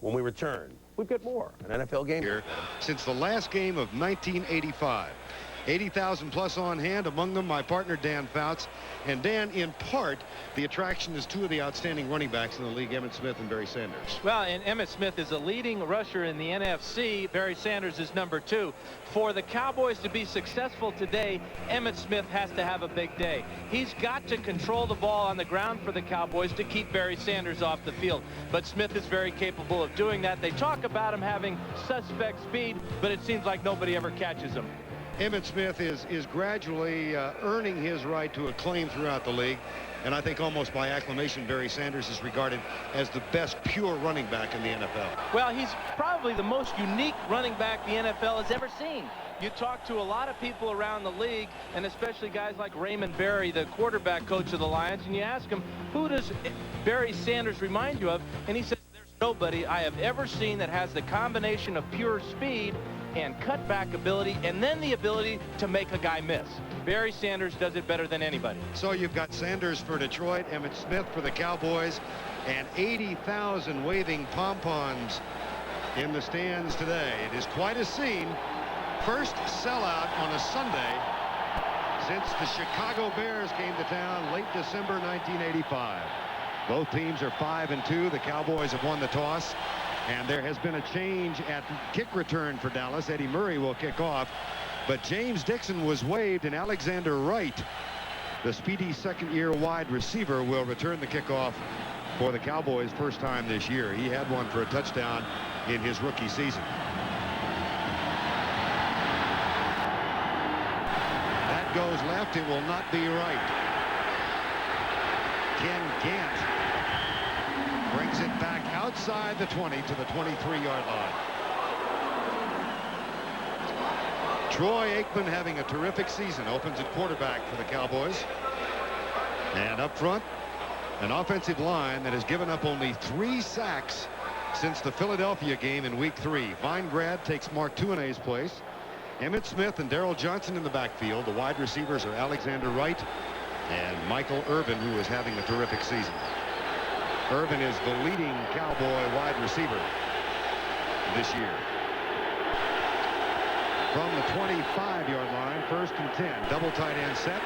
When we return, we've got more an NFL game here since the last game of 1985. 80,000 plus on hand, among them my partner Dan Fouts. And Dan, in part, the attraction is two of the outstanding running backs in the league, Emmitt Smith and Barry Sanders. Well, and Emmitt Smith is a leading rusher in the NFC. Barry Sanders is number 2. For the Cowboys to be successful today, Emmitt Smith has to have a big day. He's got to control the ball on the ground for the Cowboys to keep Barry Sanders off the field. But Smith is very capable of doing that. They talk about him having suspect speed, but it seems like nobody ever catches him. Emmitt Smith is gradually earning his right to acclaim throughout the league. And I think almost by acclamation, Barry Sanders is regarded as the best pure running back in the NFL. Well, he's probably the most unique running back the NFL has ever seen. You talk to a lot of people around the league, and especially guys like Raymond Berry, the quarterback coach of the Lions, and you ask him, who does Barry Sanders remind you of? And he says, there's nobody I have ever seen that has the combination of pure speed and cutback ability, and then the ability to make a guy miss. Barry Sanders does it better than anybody. So you've got Sanders for Detroit, Emmitt Smith for the Cowboys, and 80,000 waving pom-poms in the stands today. It is quite a scene. First sellout on a Sunday since the Chicago Bears came to town late December 1985. Both teams are 5-2. The Cowboys have won the toss. And there has been a change at kick return for Dallas. Eddie Murray will kick off. But James Dixon was waived, and Alexander Wright, the speedy second-year wide receiver, will return the kickoff for the Cowboys first time this year. He had one for a touchdown in his rookie season. That goes left. It will not be right. Ken Gant brings it back outside the 20 to the 23-yard line. Troy Aikman, having a terrific season, opens at quarterback for the Cowboys. And up front, an offensive line that has given up only 3 sacks since the Philadelphia game in week 3. Vinograd takes Mark Tuinei's place. Emmitt Smith and Darrell Johnson in the backfield. The wide receivers are Alexander Wright and Michael Irvin, who is having a terrific season. Irvin is the leading Cowboy wide receiver this year. From the 25-yard line, 1st and 10. Double tight end set.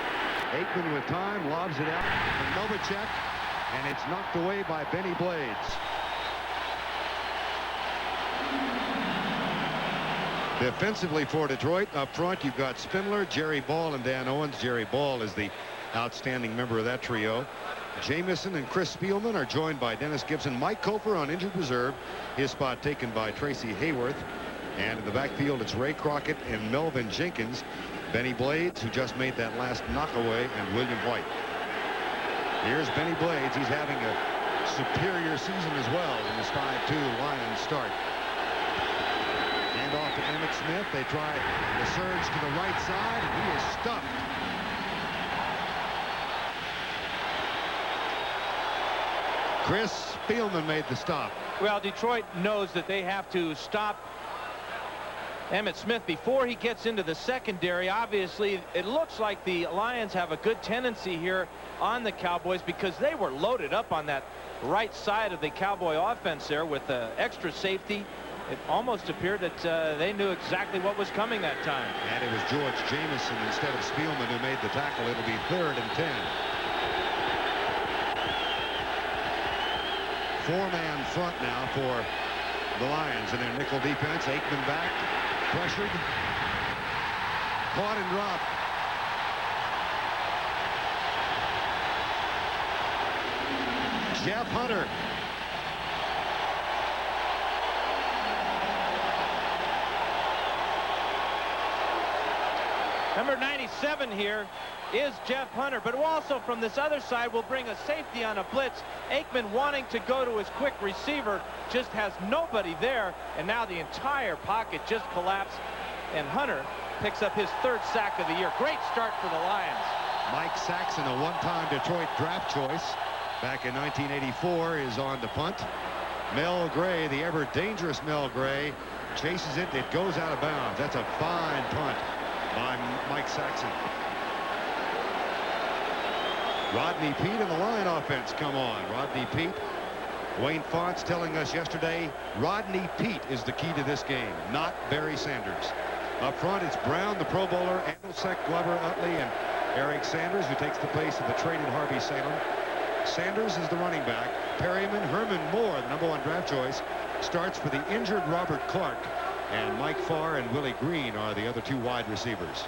Aikman with time, lobs it out to Novacek, and it's knocked away by Benny Blades. Defensively for Detroit, up front you've got Spindler, Jerry Ball, and Dan Owens. Jerry Ball is the outstanding member of that trio. Jamison and Chris Spielman are joined by Dennis Gibson. Mike Cofer on injured reserve, his spot taken by Tracy Hayworth. And in the backfield, it's Ray Crockett and Melvin Jenkins. Benny Blades, who just made that last knockaway, and William White. Here's Benny Blades. He's having a superior season as well in this 5-2 Lions start. Hand off to Emmitt Smith. They try the surge to the right side, and he is stuffed. Chris Spielman made the stop. Well, Detroit knows that they have to stop Emmitt Smith before he gets into the secondary. Obviously, it looks like the Lions have a good tendency here on the Cowboys because they were loaded up on that right side of the Cowboy offense there with extra safety. It almost appeared that they knew exactly what was coming that time. And it was George Jamison instead of Spielman who made the tackle. It'll be 3rd and 10. 4-man front now for the Lions in their nickel defense. Aikman back, pressured, caught and dropped. Jeff Hunter. Number 97 here is Jeff Hunter, but also from this other side will bring a safety on a blitz. Aikman wanting to go to his quick receiver, just has nobody there, and now the entire pocket just collapsed, and Hunter picks up his 3rd sack of the year. Great start for the Lions. Mike Saxon, a one-time Detroit draft choice back in 1984, is on to punt. Mel Gray, the ever dangerous Mel Gray, chases it. It goes out of bounds. That's a fine punt by Mike Saxon. Rodney Peete and the line offense come on. Rodney Peete Wayne Fonts telling us yesterday Rodney Peete is the key to this game, not Barry Sanders. Up front, it's Brown, the Pro Bowler, Andelsek, Glover, Utley, and Eric Sanders, who takes the place of the traded Harvey Salem. Sanders is the running back. Perryman, Herman Moore, the #1 draft choice, starts for the injured Robert Clark. And Mike Farr and Willie Green are the other 2 wide receivers.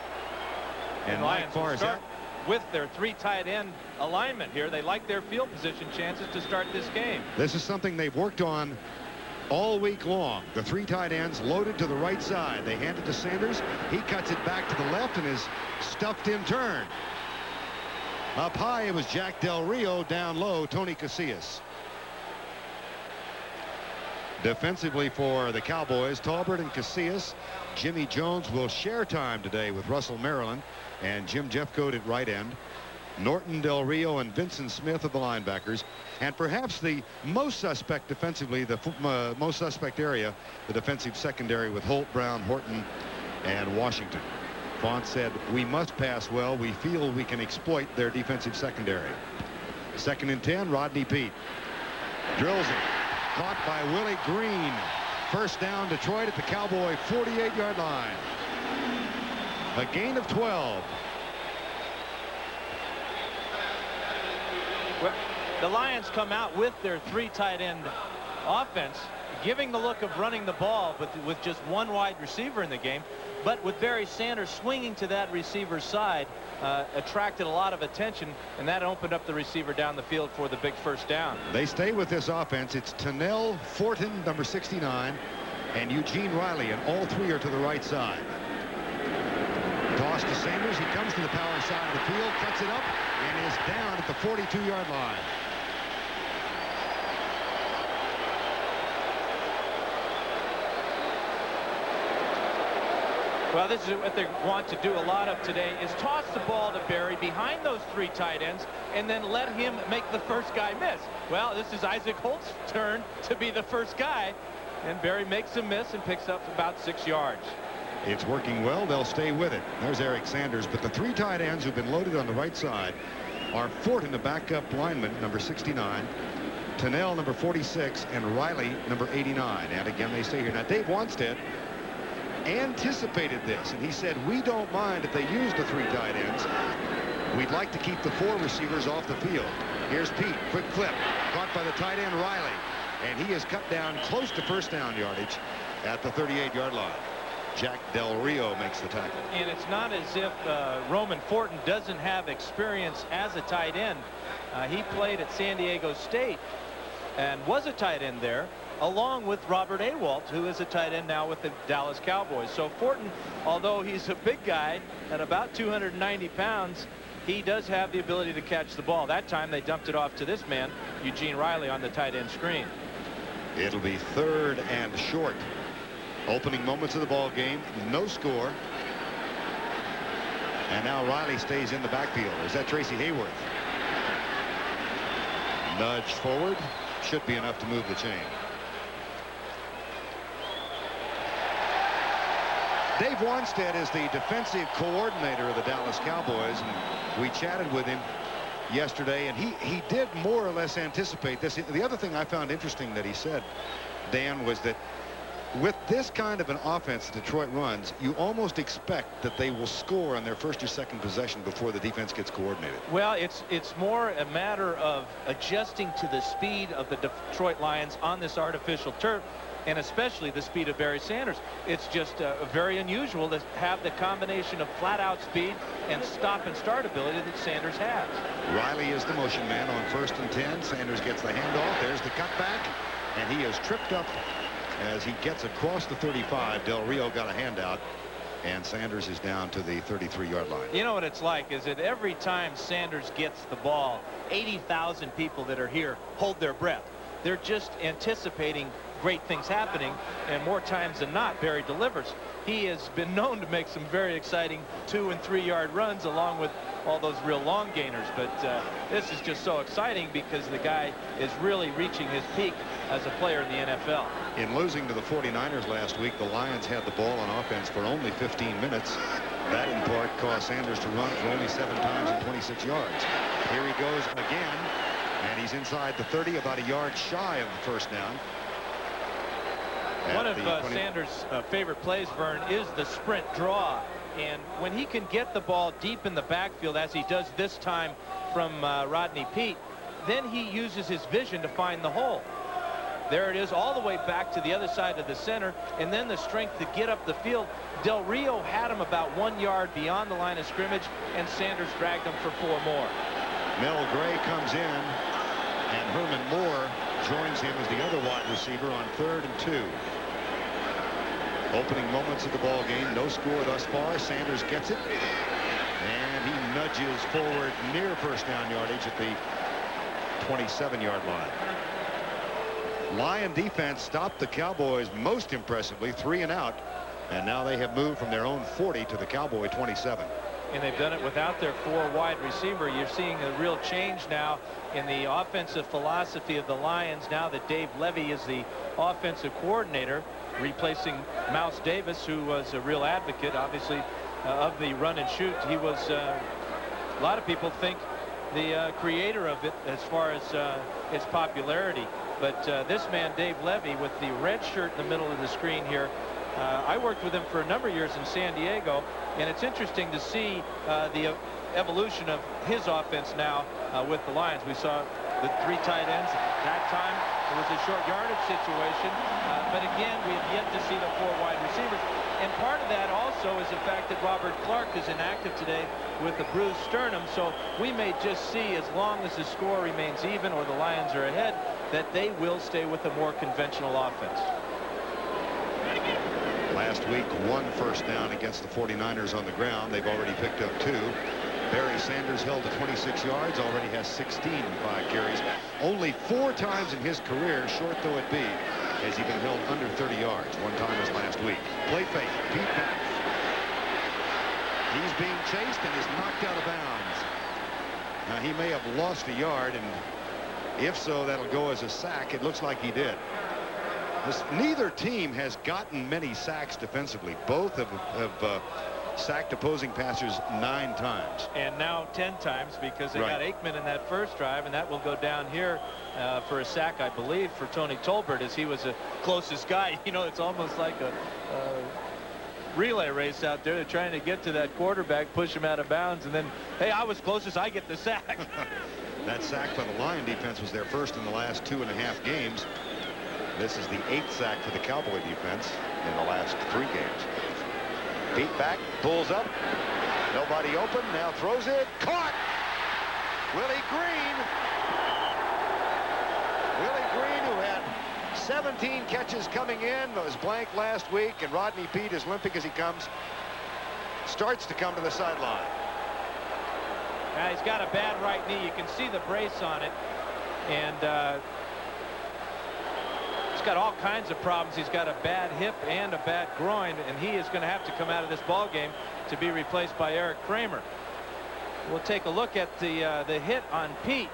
And Mike Farr is out with their 3 tight end alignment here. They like their field position chances to start this game. This is something they've worked on all week long. The 3 tight ends loaded to the right side. They hand it to Sanders. He cuts it back to the left and is stuffed in turn. Up high, it was Jack Del Rio. Down low, Tony Casillas. Defensively for the Cowboys, Talbert and Casillas. Jimmy Jones will share time today with Russell Maryland and Jim Jeffcoat at right end. Norton, Del Rio, and Vincent Smith of the linebackers. And perhaps the most suspect defensively, the most suspect area, the defensive secondary with Holt, Brown, Horton, and Washington. Font said, we must pass well. We feel we can exploit their defensive secondary. 2nd and 10, Rodney Peete. Drills it. Caught by Willie Green. First down, Detroit at the Cowboy 48-yard line. A gain of 12. Well, the Lions come out with their 3 tight end offense, giving the look of running the ball, but with just 1 wide receiver in the game. But with Barry Sanders swinging to that receiver's side, attracted a lot of attention, and that opened up the receiver down the field for the big first down. They stay with this offense. It's Tennell Fortin, number 69, and Eugene Riley, and all 3 are to the right side. Toss to Sanders. He comes to the power side of the field, cuts it up, and is down at the 42-yard line. Well, this is what they want to do a lot of today, is toss the ball to Barry behind those 3 tight ends and then let him make the first guy miss. Well, this is Isaac Holt's turn to be the first guy, and Barry makes a miss and picks up about 6 yards. It's working well. They'll stay with it. There's Eric Sanders, but the 3 tight ends who've been loaded on the right side are Fortin, the backup lineman, number 69, Tennell, number 46, and Riley, number 89. And again, they stay here. Now, Dave Wanstead anticipated this, and he said, we don't mind if they use the 3 tight ends. We'd like to keep the 4 receivers off the field. Here's Peete, quick flip, caught by the tight end Riley, and he is cut down close to first down yardage at the 38-yard line. Jack Del Rio makes the tackle. And it's not as if Roman Fortin doesn't have experience as a tight end. He played at San Diego State and was a tight end there, along with Robert Awalt, who is a tight end now with the Dallas Cowboys. So Fortin, although he's a big guy at about 290 pounds, he does have the ability to catch the ball. That time they dumped it off to this man, Eugene Riley, on the tight end screen. It'll be 3rd and short. Opening moments of the ball game, no score. And now Riley stays in the backfield. Is that Tracy Hayworth? Nudge forward. Should be enough to move the chain. Dave Wanstead is the defensive coordinator of the Dallas Cowboys, and we chatted with him yesterday, and he did more or less anticipate this. The other thing I found interesting that he said, Dan, was that with this kind of an offense Detroit runs, you almost expect that they will score on their first or second possession before the defense gets coordinated. Well, it's more a matter of adjusting to the speed of the Detroit Lions on this artificial turf, and especially the speed of Barry Sanders. It's just very unusual to have the combination of flat-out speed and stop-and-start ability that Sanders has. Riley is the motion man on 1st and 10. Sanders gets the handoff. There's the cutback, and he is tripped up as he gets across the 35. Del Rio got a handout, and Sanders is down to the 33-yard line. You know what it's like is that every time Sanders gets the ball, 80,000 people that are here hold their breath. They're just anticipating great things happening, and more times than not, Barry delivers. He has been known to make some very exciting 2- and 3-yard runs along with all those real long gainers, but this is just so exciting because the guy is really reaching his peak as a player in the NFL. In losing to the 49ers last week, the Lions had the ball on offense for only 15 minutes. That in part caused Sanders to run for only 7 times and 26 yards. Here he goes again, And he's inside the 30, about a yard shy of the first down. One of Sanders' favorite plays, Vern, is the sprint draw. And when he can get the ball deep in the backfield, as he does this time from Rodney Peete, then he uses his vision to find the hole. There it is, all the way back to the other side of the center, and then the strength to get up the field. Del Rio had him about 1 yard beyond the line of scrimmage, and Sanders dragged him for 4 more. Mel Gray comes in, and Herman Moore joins him as the other wide receiver on 3rd and 2. Opening moments of the ball game, no score thus far. Sanders gets it, and he nudges forward near first down yardage at the 27-yard line. Lion defense stopped the Cowboys most impressively, 3 and out, and now they have moved from their own 40 to the Cowboy 27. And they've done it without their 4 wide receiver. You're seeing a real change now in the offensive philosophy of the Lions now that Dave Levy is the offensive coordinator, replacing Mouse Davis, who was a real advocate, obviously, of the run and shoot. He was, a lot of people think, the creator of it as far as its popularity. But this man, Dave Levy, with the red shirt in the middle of the screen here, I worked with him for a number of years in San Diego, and it's interesting to see the evolution of his offense now with the Lions. We saw the 3 tight ends. At that time, it was a short yardage situation. But again, we have yet to see the 4 wide receivers. And part of that also is the fact that Robert Clark is inactive today with a bruised sternum. So we may just see, as long as the score remains even or the Lions are ahead, that they will stay with a more conventional offense. Last week, 1 first down against the 49ers on the ground. They've already picked up 2. Barry Sanders held to 26 yards, already has 16 in 5 carries. Only 4 times in his career, short though it be, has he been held under 30 yards. 1 time was last week. Play fake, Pete back. He's being chased and is knocked out of bounds. Now, he may have lost a yard, and if so, that'll go as a sack. It looks like he did. Neither team has gotten many sacks defensively. Both have sacked opposing passers 9 times. And now 10 times, because they got Aikman in that first drive, and that will go down here for a sack, I believe, for Tony Tolbert, as he was the closest guy. You know, it's almost like a relay race out there. They're trying to get to that quarterback, push him out of bounds, and then, hey, I was closest, I get the sack. That sack by the Lion defense was their first in the last 2.5 games. This is the 8th sack for the Cowboy defense in the last 3 games. Pete back, pulls up, nobody open, now throws it, caught! Willie Green, who had 17 catches coming in, was blank last week, and Rodney Peete, as limping as he comes, starts to come to the sideline. Now he's got a bad right knee. You can see the brace on it, and he's got all kinds of problems. He's got a bad hip and a bad groin, and he is going to have to come out of this ball game to be replaced by Eric Kramer. We'll take a look at the hit on Peete.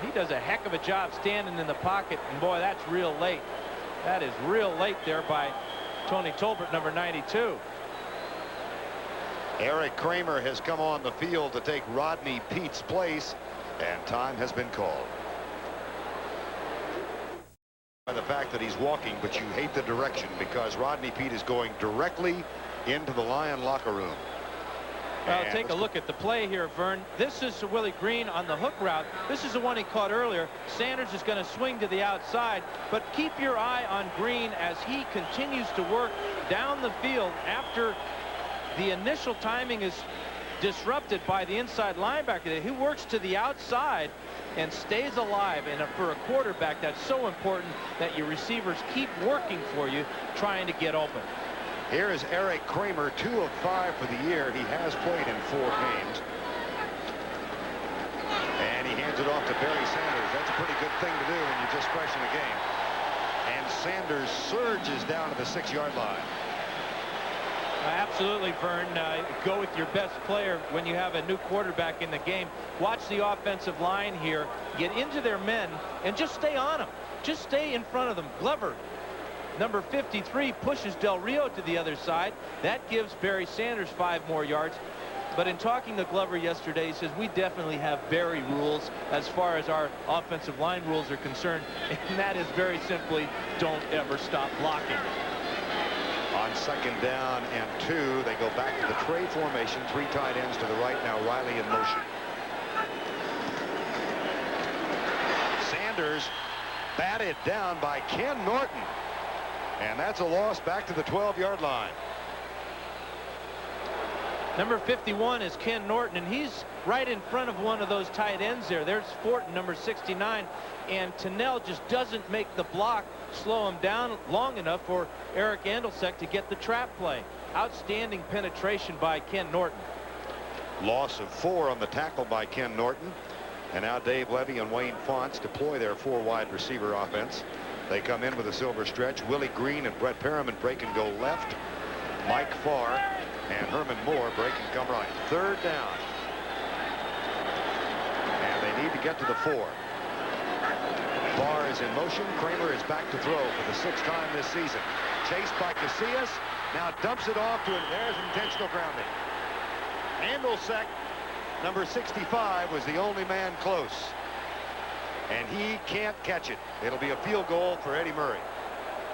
He does a heck of a job standing in the pocket, and boy, that's real late. That is real late there by Tony Tolbert, number 92. Eric Kramer has come on the field to take Rodney Peete's place, and time has been called. By the fact that he's walking, but you hate the direction, because Rodney Peete is going directly into the Lion locker room. Well, take a look at the play here, Vern. This is Willie Green on the hook route. This is the one he caught earlier. Sanders is going to swing to the outside, but keep your eye on Green as he continues to work down the field after the initial timing is disrupted by the inside linebacker. He works to the outside and stays alive, and for a quarterback, that's so important that your receivers keep working for you, trying to get open. Here is Eric Kramer, 2 of 5 for the year. He has played in 4 games. And he hands it off to Barry Sanders. That's a pretty good thing to do when you're just fresh in the game. And Sanders surges down to the 6-yard line. Absolutely, Vern. Go with your best player when you have a new quarterback in the game. Watch the offensive line here. Get into their men and just stay on them. Just stay in front of them. Glover, number 53, pushes Del Rio to the other side. That gives Barry Sanders 5 more yards. But in talking to Glover yesterday, he says we definitely have Barry rules as far as our offensive line rules are concerned, and that is very simply don't ever stop blocking. On 2nd down and 2, they go back to the tray formation. 3 tight ends to the right. Now Riley in motion. Sanders batted down by Ken Norton, and that's a loss back to the 12-yard line. Number 51 is Ken Norton, and he's right in front of one of those tight ends there. There's Fortin, number 69, and Tennell just doesn't make the block slow him down long enough for Eric Andelsek to get the trap play. Outstanding penetration by Ken Norton. Loss of 4 on the tackle by Ken Norton. And now Dave Levy and Wayne Fonts deploy their 4 wide receiver offense. They come in with a silver stretch. Willie Green and Brett Perriman break and go left. Mike Farr and Herman Moore break and come right. 3rd down. And they need to get to the 4. Farr is in motion. Kramer is back to throw for the 6th time this season. Chased by Casillas. Now dumps it off to him. There's intentional grounding. Andelsek, number 65, was the only man close. And he can't catch it. It'll be a field goal for Eddie Murray.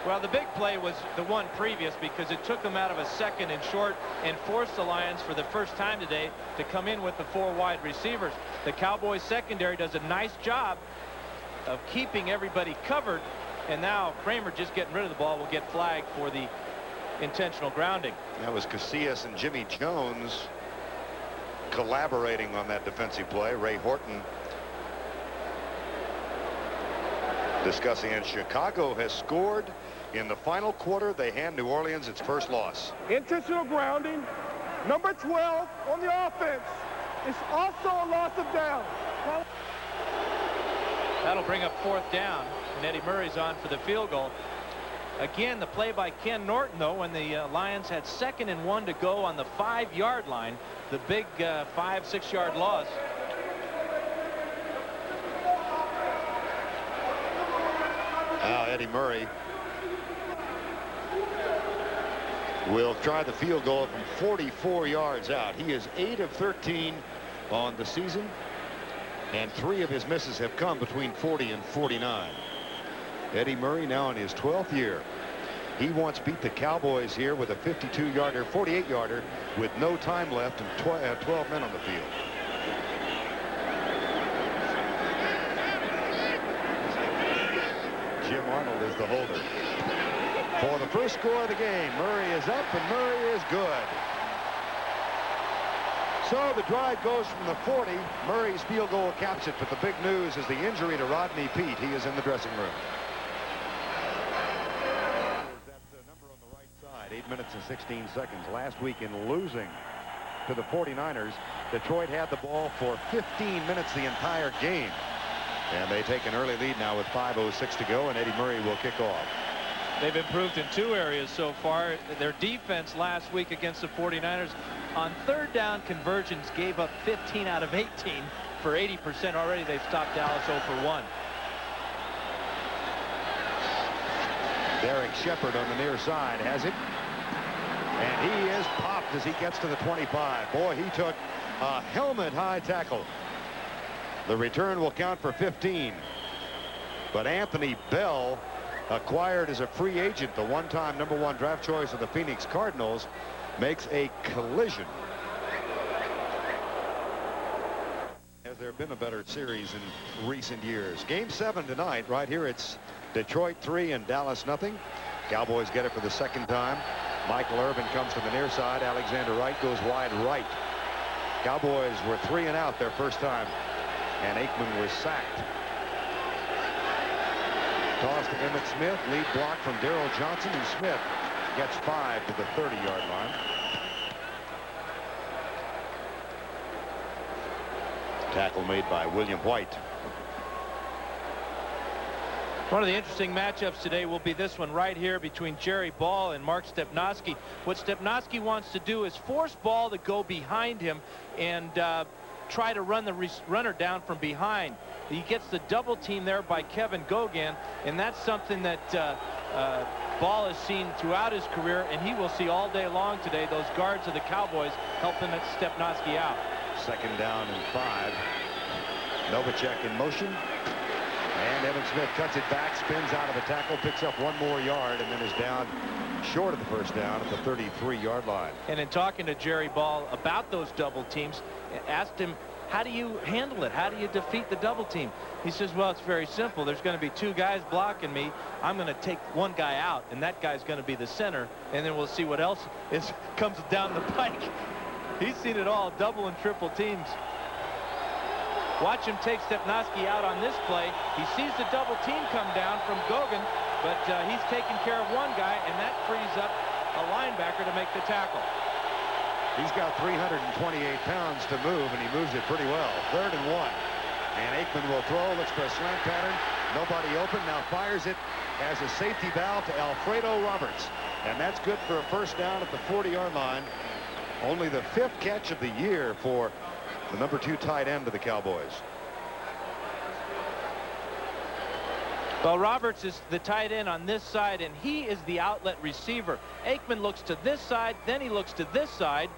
Well, the big play was the one previous because it took them out of a 2nd and short and forced the Lions for the first time today to come in with the 4 wide receivers. The Cowboys secondary does a nice job of keeping everybody covered, and now Kramer just getting rid of the ball will get flagged for the intentional grounding. That was Casillas and Jimmy Jones collaborating on that defensive play. Ray Horton discussing, and Chicago has scored in the final quarter. They hand New Orleans its first loss. Intentional grounding, number 12 on the offense. It's also a loss of down. That'll bring up 4th down, and Eddie Murray's on for the field goal. Again, the play by Ken Norton, though, when the Lions had 2nd and 1 to go on the 5-yard line, the big 5-6 yard loss. Now Eddie Murray will try the field goal from 44 yards out. He is 8 of 13 on the season, and 3 of his misses have come between 40 and 49. Eddie Murray now in his 12th year. He once beat the Cowboys here with a 52-yarder, 48-yarder with no time left and 12 men on the field. Jim Arnold is the holder. For the first score of the game, Murray is up and Murray is good. So the drive goes from the 40. Murray's field goal caps it, but the big news is the injury to Rodney Peete. He is in the dressing room. That number on the right side, 8 minutes and 16 seconds. Last week in losing to the 49ers, Detroit had the ball for 15 minutes the entire game. And they take an early lead now with 5:06 to go, and Eddie Murray will kick off. They've improved in 2 areas so far. Their defense last week against the 49ers on 3rd down conversions gave up 15 out of 18 for 80%. Already they've stopped Dallas 0 for 1. Derek Shepard on the near side has it. And he is popped as he gets to the 25. Boy, he took a helmet-high tackle. The return will count for 15. But Anthony Bell, acquired as a free agent, the one-time #1 draft choice of the Phoenix Cardinals, makes a collision. Has there been a better series in recent years? Game 7 tonight. Right here it's Detroit 3 and Dallas 0. Cowboys get it for the 2nd time. Michael Irvin comes to the near side. Alexander Wright goes wide right. Cowboys were 3 and out their first time, and Aikman was sacked. Toss to Emmett Smith. Lead block from Darrell Johnson, and Smith gets 5 to the 30-yard line. Tackle made by William White. One of the interesting matchups today will be this one right here between Jerry Ball and Mark Stepnoski. What Stepnoski wants to do is force Ball to go behind him and try to run the runner down from behind. He gets the double team there by Kevin Gogan, and that's something that Ball has seen throughout his career, and he will see all day long today. Those guards of the Cowboys helping Stepnoski out. Second down and 5. Novacek in motion. And Evan Smith cuts it back, spins out of a tackle, picks up 1 more yard, and then is down short of the first down at the 33-yard line. And in talking to Jerry Ball about those double teams, asked him, how do you handle it? How do you defeat the double team? He says, well, it's very simple. There's going to be 2 guys blocking me. I'm going to take 1 guy out, and that guy's going to be the center, and then we'll see what else comes down the pike. He's seen it all, double and triple teams. Watch him take Stepnoski out on this play. He sees the double team come down from Gogan, but he's taking care of 1 guy, and that frees up a linebacker to make the tackle. He's got 328 pounds to move, and he moves it pretty well. 3rd and 1. And Aikman will throw, looks for a slant pattern. Nobody open, now fires it as a safety valve to Alfredo Roberts. And that's good for a first down at the 40-yard line. Only the 5th catch of the year for the number 2 tight end of the Cowboys. Well, Roberts is the tight end on this side, and he is the outlet receiver. Aikman looks to this side, then he looks to this side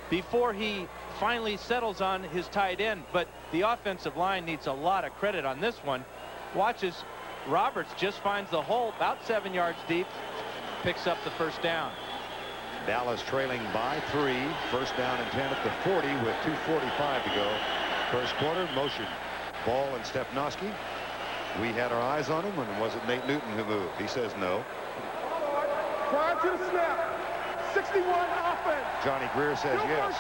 before he finally settles on his tight end. But the offensive line needs a lot of credit on this one. Watch as Roberts just finds the hole about 7 yards deep, picks up the first down. Dallas trailing by 3. First down and 10 at the 40 with 2:45 to go. First quarter, motion. Ball and Stepnoski. We had our eyes on him, and was it Nate Newton who moved? He says no. Prior to the snap, 61 offense. Johnny Greer says yes.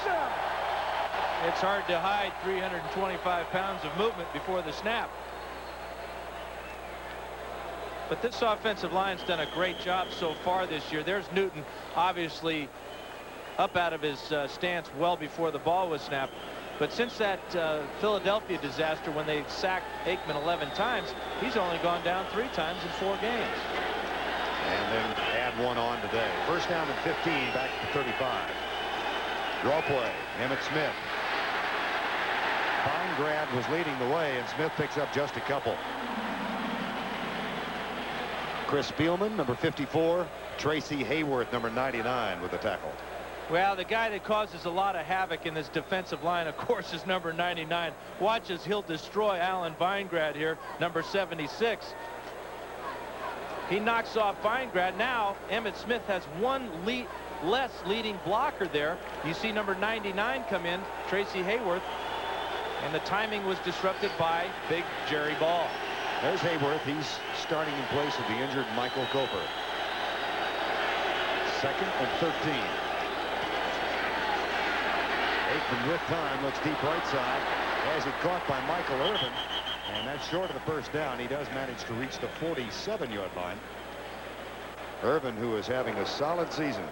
It's hard to hide 325 pounds of movement before the snap. But this offensive line's done a great job so far this year. There's Newton, obviously up out of his stance well before the ball was snapped. But since that Philadelphia disaster when they sacked Aikman 11 times, he's only gone down 3 times in 4 games. And then add 1 on today. First down and 15, back to 35. Draw play, Emmitt Smith. Feingrad was leading the way, and Smith picks up just a couple. Chris Spielman, number 54. Tracy Hayworth, number 99, with the tackle. Well, the guy that causes a lot of havoc in this defensive line, of course, is number 99. Watch as he'll destroy Alan Feingrad here, number 76. He knocks off Feingrad. Now, Emmitt Smith has 1 less leading blocker there. You see number 99 come in, Tracy Hayworth, and the timing was disrupted by big Jerry Ball. There's Hayworth. He's starting in place of the injured Michael Koper. 2nd and 13. Aikman with time, looks deep right side, has it caught by Michael Irvin, and that's short of the first down. He does manage to reach the 47-yard line. Irvin, who is having a solid season.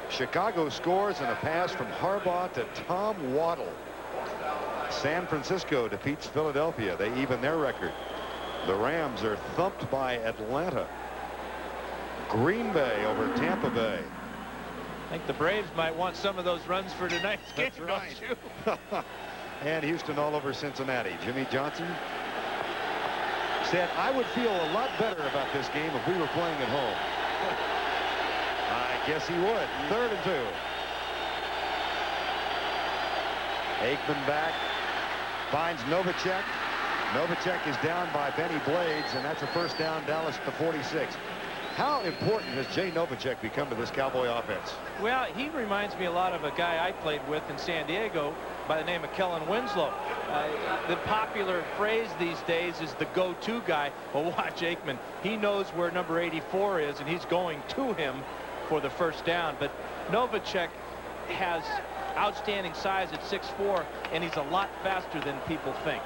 Chicago scores, and a pass from Harbaugh to Tom Waddle. San Francisco defeats Philadelphia. They even their record. The Rams are thumped by Atlanta. Green Bay over Tampa Bay. I think the Braves might want some of those runs for tonight's game. That's right. And Houston all over Cincinnati. Jimmy Johnson said, I would feel a lot better about this game if we were playing at home. I guess he would. 3rd and 2. Aikman back. Finds Novacek. Novacek is down by Benny Blades, and that's a first down. Dallas at the 46. How important has Jay Novacek become to this Cowboy offense? Well, he reminds me a lot of a guy I played with in San Diego by the name of Kellen Winslow. The popular phrase these days is the go-to guy. Well, watch Aikman. He knows where number 84 is, and he's going to him for the first down. But Novacek has outstanding size at 6'4", and he's a lot faster than people think.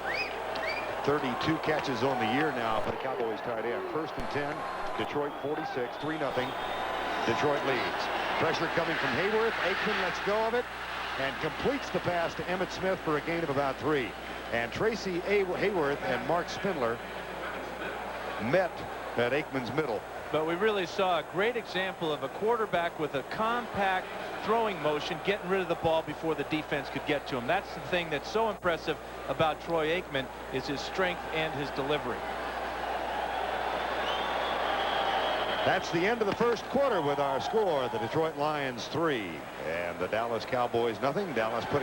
32 catches on the year now for the Cowboys tight end. 1st and 10. Detroit 46, 3-0. Detroit leads. Pressure coming from Hayworth. Aikman lets go of it and completes the pass to Emmitt Smith for a gain of about 3. And Tracy Hayworth and Mark Spindler met at Aikman's middle. But we really saw a great example of a quarterback with a compact throwing motion, getting rid of the ball before the defense could get to him. That's the thing that's so impressive about Troy Aikman, is his strength and his delivery. That's the end of the first quarter with our score. The Detroit Lions 3 and the Dallas Cowboys nothing. Dallas putting